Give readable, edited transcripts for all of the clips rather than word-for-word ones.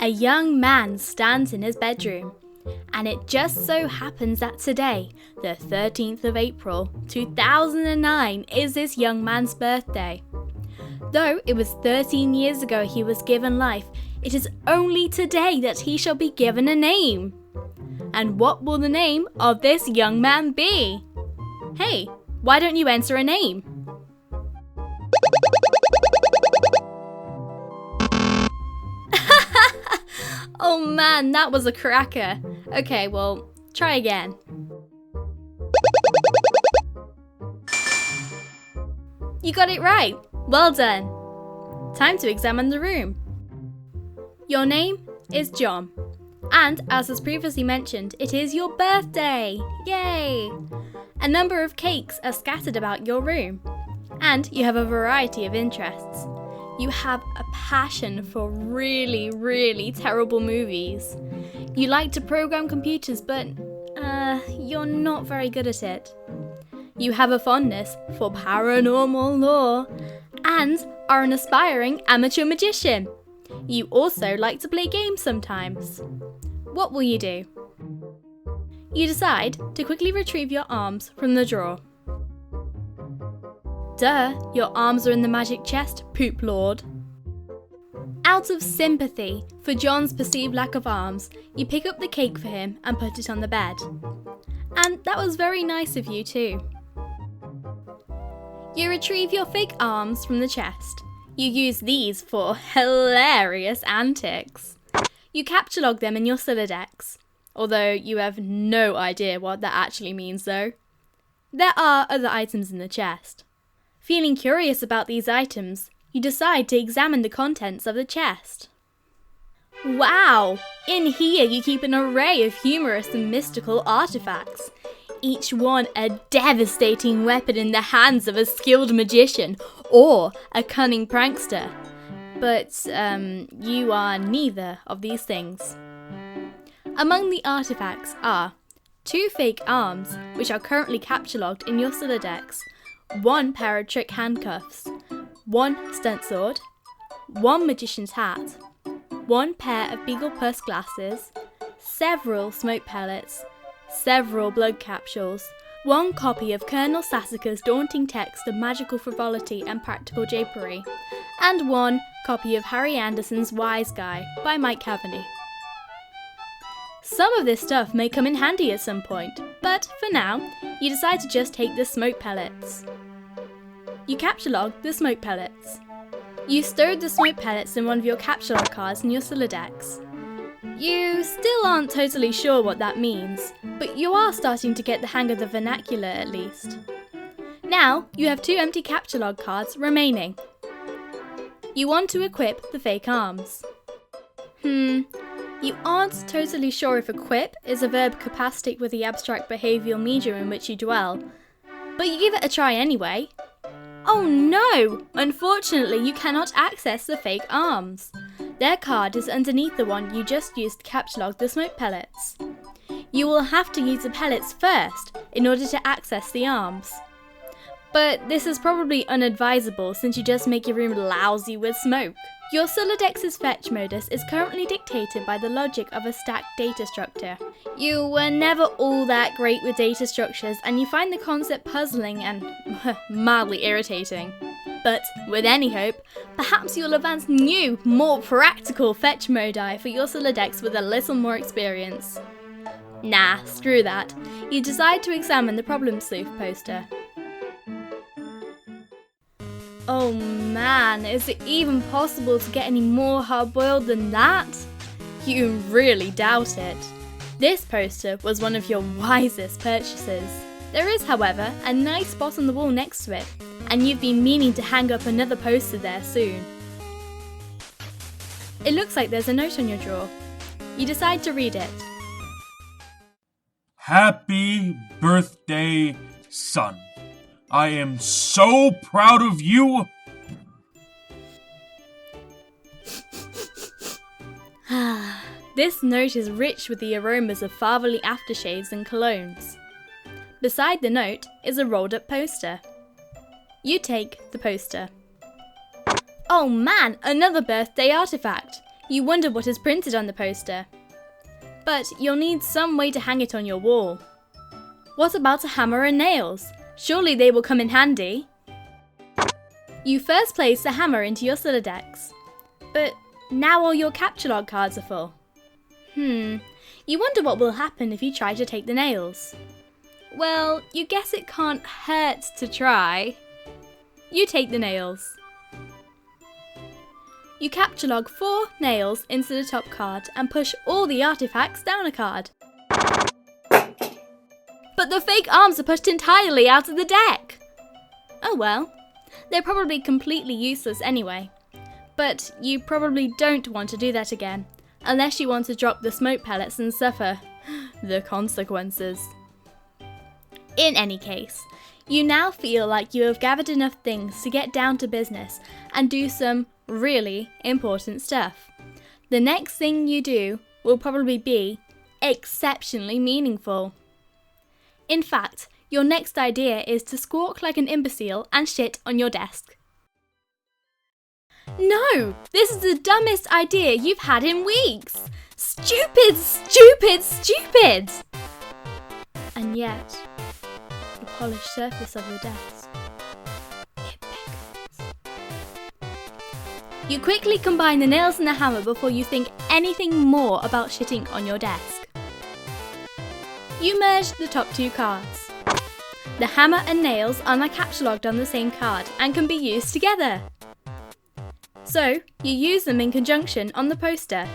A young man stands in his bedroom, and it just so happens that today, the 13th of April, 2009, is this young man's birthday. Though it was 13 years ago he was given life, it is only today that he shall be given a name. And what will the name of this young man be? Hey, why don't you enter a name? Oh man, that was a cracker. Okay, well, try again. You got it right. Well done. Time to examine the room. Your name is John. And as was previously mentioned, it is your birthday. Yay! A number of cakes are scattered about your room. And you have a variety of interests. You have a passion for really, really terrible movies. You like to program computers, but you're not very good at it. You have a fondness for paranormal lore and are an aspiring amateur magician. You also like to play games sometimes. What will you do? You decide to quickly retrieve your arms from the drawer. Duh, your arms are in the magic chest, poop lord. Out of sympathy for John's perceived lack of arms, you pick up the cake for him and put it on the bed. And that was very nice of you too. You retrieve your fake arms from the chest. You use these for hilarious antics. You capture log them in your Silodex, although you have no idea what that actually means though. There are other items in the chest. Feeling curious about these items, you decide to examine the contents of the chest. Wow! In here you keep an array of humorous and mystical artifacts, each one a devastating weapon in the hands of a skilled magician or a cunning prankster. But you are neither of these things. Among the artifacts are 2 fake arms, which are currently capture logged in your Silodex, 1 pair of trick handcuffs, 1 stunt sword, 1 magician's hat, 1 pair of beagle purse glasses, several smoke pellets, several blood capsules, 1 copy of Colonel Sassacre's daunting text of magical frivolity and practical japery, and 1 copy of Harry Anderson's Wise Guy by Mike Cavaney. Some of this stuff may come in handy at some point, but for now, you decide to just take the smoke pellets. You capture log the smoke pellets. You stowed the smoke pellets in one of your capture log cards in your Silodex. You still aren't totally sure what that means, but you are starting to get the hang of the vernacular at least. Now, you have 2 empty capture log cards remaining. You want to equip the fake arms. You aren't totally sure if equip is a verb capacitated with the abstract behavioural medium in which you dwell, but you give it a try anyway. Oh no! Unfortunately, you cannot access the fake arms. Their card is underneath the one you just used to capture log the smoke pellets. You will have to use the pellets first in order to access the arms. But this is probably unadvisable since you just make your room lousy with smoke. Your Silodex's fetch modus is currently dictated by the logic of a stacked data structure. You were never all that great with data structures and you find the concept puzzling and mildly irritating. But with any hope, perhaps you'll advance new, more practical fetch modi for your Silodex with a little more experience. Nah, screw that. You decide to examine the Problem Sleuth poster. Oh man, is it even possible to get any more hard-boiled than that? You really doubt it. This poster was one of your wisest purchases. There is, however, a nice spot on the wall next to it, and you've been meaning to hang up another poster there soon. It looks like there's a note on your drawer. You decide to read it. Happy birthday, son. I am so proud of you. This note is rich with the aromas of fatherly aftershaves and colognes. Beside the note is a rolled up poster. You take the poster. Oh man, another birthday artifact. You wonder what is printed on the poster. But you'll need some way to hang it on your wall. What about a hammer and nails? Surely they will come in handy. You first place the hammer into your Solidex. But now all your capture log cards are full. You wonder what will happen if you try to take the nails. Well, you guess it can't hurt to try. You take the nails. You capture log 4 nails into the top card and push all the artifacts down a card. But the fake arms are pushed entirely out of the deck! Oh well, they're probably completely useless anyway. But you probably don't want to do that again, unless you want to drop the smoke pellets and suffer the consequences. In any case, you now feel like you have gathered enough things to get down to business and do some really important stuff. The next thing you do will probably be exceptionally meaningful. In fact, your next idea is to squawk like an imbecile and shit on your desk. No! This is the dumbest idea you've had in weeks! Stupid, stupid, stupid! And yet, the polished surface of your desk, it beckons. You quickly combine the nails and the hammer before you think anything more about shitting on your desk. You merge the top 2 cards. The hammer and nails are now capture logged on the same card and can be used together. So, you use them in conjunction on the poster.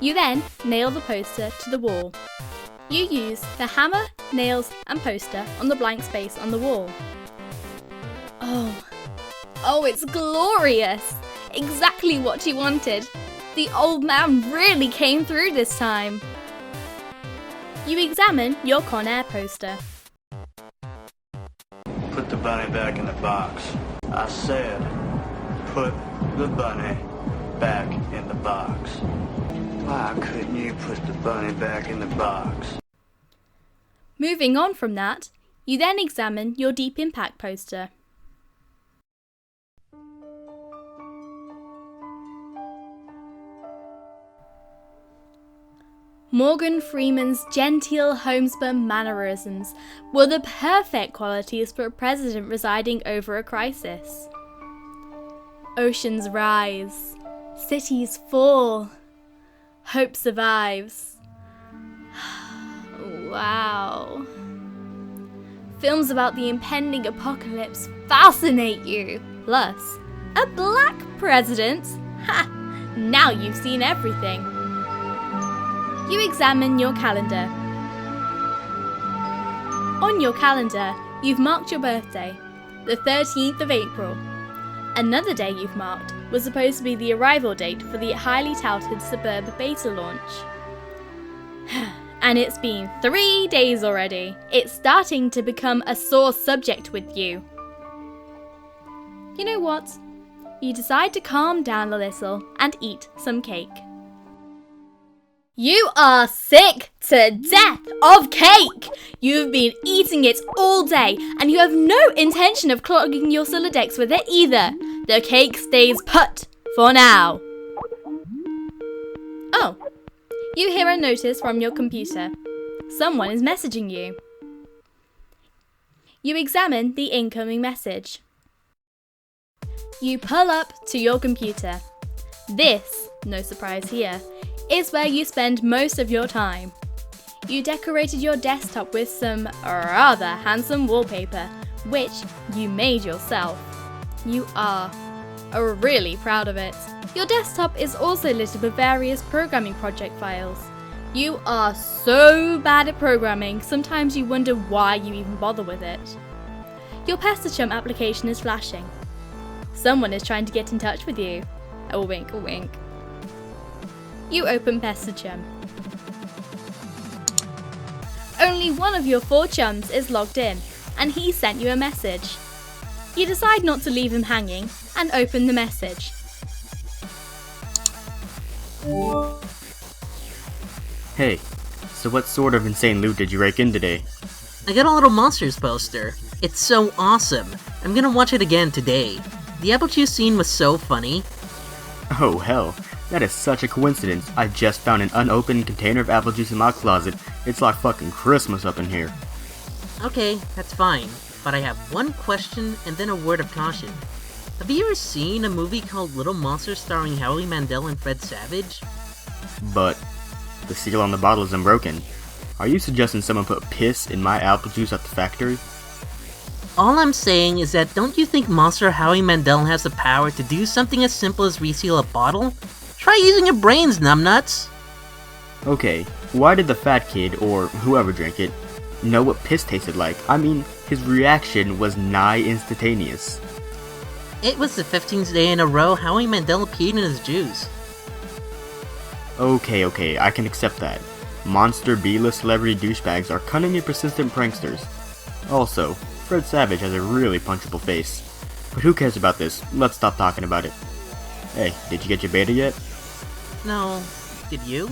You then nail the poster to the wall. You use the hammer, nails and poster on the blank space on the wall. Oh, it's glorious! Exactly what you wanted. The old man really came through this time. You examine your Conair poster. Put the bunny back in the box. I said, put the bunny back in the box. Why couldn't you put the bunny back in the box? Moving on from that, you then examine your Deep Impact poster. Morgan Freeman's genteel homespun mannerisms were the perfect qualities for a president residing over a crisis. Oceans rise, cities fall, hope survives. Wow. Films about the impending apocalypse fascinate you. Plus, a black president? Ha! Now you've seen everything. You examine your calendar. On your calendar, you've marked your birthday, the 13th of April. Another day you've marked was supposed to be the arrival date for the highly touted Suburb beta launch. And it's been 3 days already. It's starting to become a sore subject with you. You know what? You decide to calm down a little and eat some cake. You are sick to death of cake! You've been eating it all day, and you have no intention of clogging your Solidex with it either. The cake stays put for now. Oh, you hear a notice from your computer. Someone is messaging you. You examine the incoming message. You pull up to your computer. This, no surprise here, is where you spend most of your time. You decorated your desktop with some rather handsome wallpaper, which you made yourself. You are really proud of it. Your desktop is also littered with various programming project files. You are so bad at programming, sometimes you wonder why you even bother with it. Your PestaChum application is flashing. Someone is trying to get in touch with you. A wink, a wink. You open PestaChum. Only one of your 4 chums is logged in, and he sent you a message. You decide not to leave him hanging, and open the message. Hey, so what sort of insane loot did you rake in today? I got a little Monsters poster. It's so awesome. I'm gonna watch it again today. The apple juice scene was so funny. Oh hell, that is such a coincidence. I just found an unopened container of apple juice in my closet. It's like fucking Christmas up in here. Okay, that's fine, but I have one question and then a word of caution. Have you ever seen a movie called Little Monsters starring Howie Mandel and Fred Savage? But the seal on the bottle is unbroken. Are you suggesting someone put piss in my apple juice at the factory? All I'm saying is that don't you think Monster Howie Mandel has the power to do something as simple as reseal a bottle? Try using your brains, numbnuts! Okay, why did the fat kid, or whoever drank it, know what piss tasted like? I mean, his reaction was nigh instantaneous. It was the 15th day in a row Howie Mandel peed in his juice. Okay, I can accept that. Monster B-list celebrity douchebags are cunning and persistent pranksters. Also, Fred Savage has a really punchable face. But who cares about this? Let's stop talking about it. Hey, did you get your beta yet? No. Did you?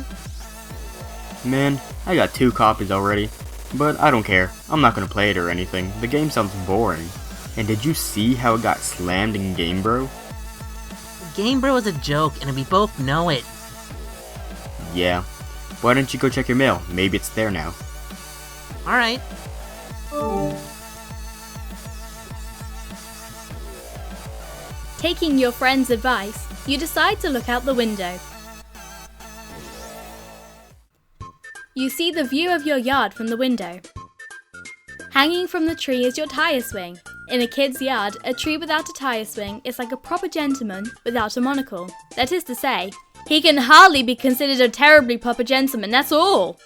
Man, I got 2 copies already. But I don't care. I'm not gonna play it or anything. The game sounds boring. And did you see how it got slammed in Game Bro? Game Bro is a joke, and we both know it. Yeah. Why don't you go check your mail? Maybe it's there now. Alright. Taking your friend's advice, you decide to look out the window. You see the view of your yard from the window. Hanging from the tree is your tire swing. In a kid's yard, a tree without a tire swing is like a proper gentleman without a monocle. That is to say, he can hardly be considered a terribly proper gentleman, that's all.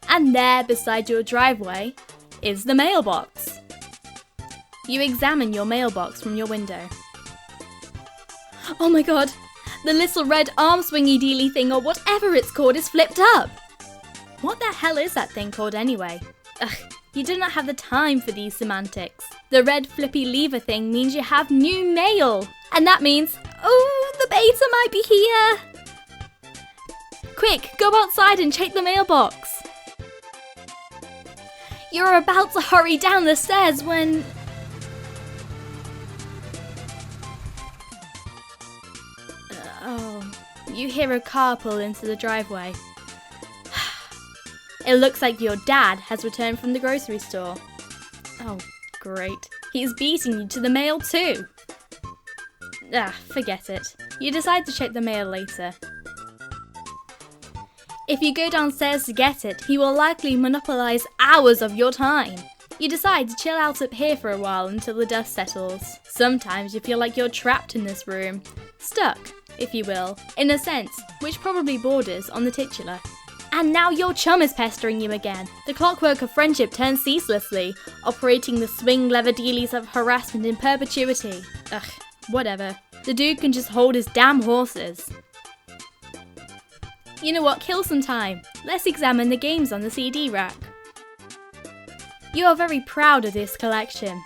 And there, beside your driveway, is the mailbox. You examine your mailbox from your window. Oh my god, the little red arm swingy dealy thing or whatever it's called is flipped up. What the hell is that thing called anyway? Ugh, you do not have the time for these semantics. The red flippy lever thing means you have new mail. And that means, oh, the beta might be here. Quick, go outside and check the mailbox. You're about to hurry down the stairs when... you hear a car pull into the driveway. It looks like your dad has returned from the grocery store. Oh, great. He's beating you to the mail too. Forget it. You decide to check the mail later. If you go downstairs to get it, he will likely monopolize hours of your time. You decide to chill out up here for a while until the dust settles. Sometimes you feel like you're trapped in this room. Stuck, if you will, in a sense, which probably borders on the titular. And now your chum is pestering you again. The clockwork of friendship turns ceaselessly, operating the swing lever dealies of harassment in perpetuity. Ugh, whatever. The dude can just hold his damn horses. You know what, kill some time. Let's examine the games on the CD rack. You are very proud of this collection.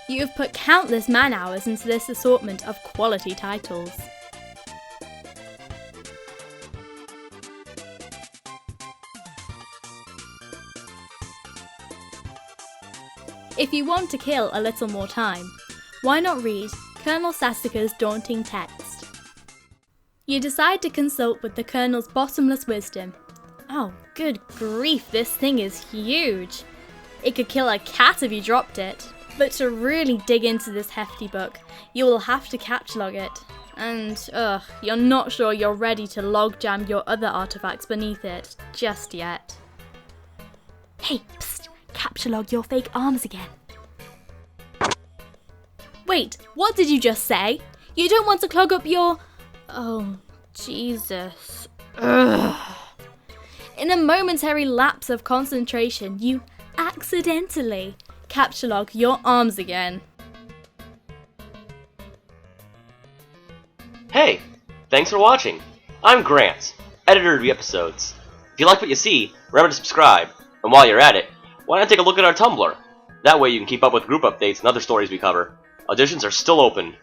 You have put countless man-hours into this assortment of quality titles. If you want to kill a little more time, why not read Colonel Sassacre's daunting text? You decide to consult with the Colonel's bottomless wisdom. Oh, good grief, this thing is huge. It could kill a cat if you dropped it. But to really dig into this hefty book, you will have to capture log it. And, you're not sure you're ready to log jam your other artifacts beneath it just yet. Hey, psst, capture log your fake arms again. Wait, what did you just say? You don't want to clog up your... Oh, Jesus. Ugh. In a momentary lapse of concentration, you accidentally capture log your arms again. Hey, thanks for watching. I'm Grant, editor of the episodes. If you like what you see, remember to subscribe. And while you're at it, why not take a look at our Tumblr? That way you can keep up with group updates and other stories we cover. Auditions are still open.